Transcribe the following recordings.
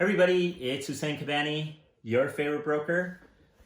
Hey everybody, it's Hussein Kabani, your favorite broker.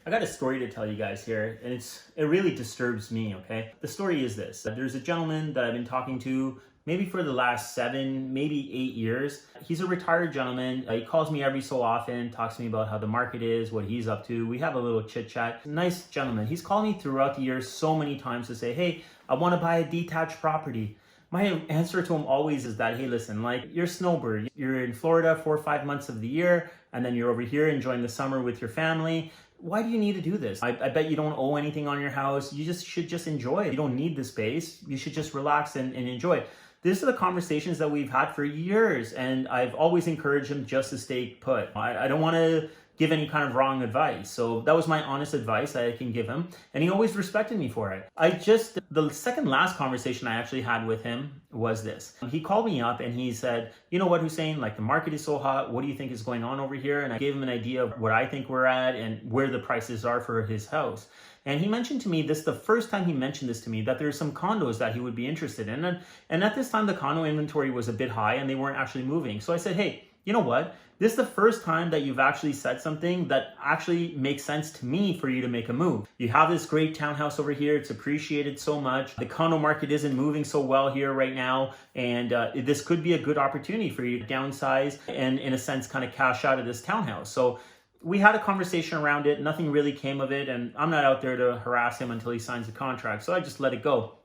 I got a story to tell you guys here, and it really disturbs me, okay? The story is this. There's a gentleman that I've been talking to maybe for the last 7, maybe 8 years. He's a retired gentleman. He calls me every so often, talks to me about how the market is, what he's up to. We have a little chit chat. Nice gentleman. He's called me throughout the years so many times to say, hey, I want to buy a detached property. My answer to him always is that, hey, listen, like, you're a snowbird. You're in Florida 4 or 5 months of the year, and then you're over here enjoying the summer with your family. Why do you need to do this? I bet you don't owe anything on your house. You should just enjoy it. You don't need the space. You should just relax and enjoy it. These are the conversations that we've had for years, and I've always encouraged him just to stay put. I don't want to give any kind of wrong advice. So that was my honest advice that I can give him. And he always respected me for it. The second last conversation I actually had with him was this. He called me up and he said, you know what, Hussein, like, the market is so hot. What do you think is going on over here? And I gave him an idea of what I think we're at and where the prices are for his house. And he mentioned to me the first time he mentioned this to me, that there's some condos that he would be interested in. And at this time, the condo inventory was a bit high and they weren't actually moving. So I said, hey, you know what? This is the first time that you've actually said something that actually makes sense to me for you to make a move. You have this great townhouse over here. It's appreciated so much. The condo market isn't moving so well here right now. And this could be a good opportunity for you to downsize and, in a sense, kind of cash out of this townhouse. So we had a conversation around it. Nothing really came of it. And I'm not out there to harass him until he signs a contract. So I just let it go.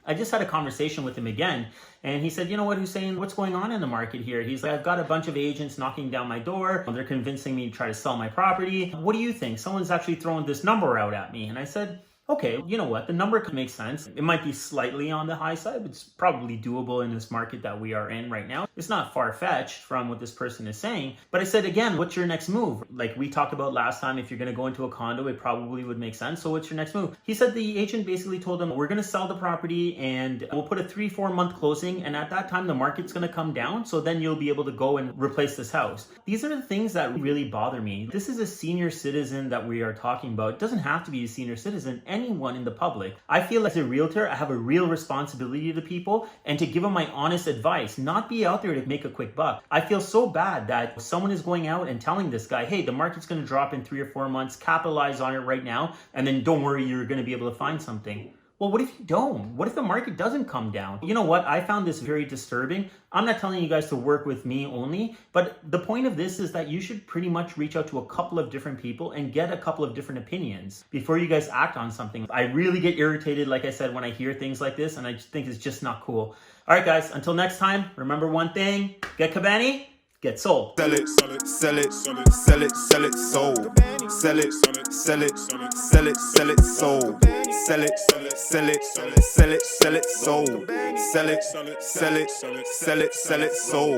I just had a conversation with him again, and he said, you know what, Hussein, what's going on in the market here? He's like, I've got a bunch of agents knocking down my door. They're convincing me to try to sell my property. What do you think? Someone's actually throwing this number out at me. And I said, okay, you know what? The number could make sense. It might be slightly on the high side, but it's probably doable in this market that we are in right now. It's not far-fetched from what this person is saying. But I said, again, what's your next move? Like we talked about last time, if you're going to go into a condo, it probably would make sense. So what's your next move? He said the agent basically told him, we're going to sell the property and we'll put a 3-4 month closing. And at that time, the market's going to come down. So then you'll be able to go and replace this house. These are the things that really bother me. This is a senior citizen that we are talking about. It doesn't have to be a senior citizen. Anyone in the public. I feel as a realtor, I have a real responsibility to people and to give them my honest advice, not be out there to make a quick buck. I feel so bad that someone is going out and telling this guy, hey, the market's going to drop in 3 or 4 months, capitalize on it right now, and then don't worry, you're going to be able to find something. Well, what if you don't? What if the market doesn't come down? You know what? I found this very disturbing. I'm not telling you guys to work with me only, but the point of this is that you should pretty much reach out to a couple of different people and get a couple of different opinions before you guys act on something. I really get irritated, like I said, when I hear things like this, and I just think it's just not cool. All right, guys, until next time, remember one thing, get Kabani, get sold. Sell it, sell it, sell it, sell it, sell it, sell it, sold. Sell it, sell it, sell it, sell it, sell it, sold. Sell it, sell it, sell it, sell it, sell it, sold. Sell it, sell it, sell it, sell it, sold.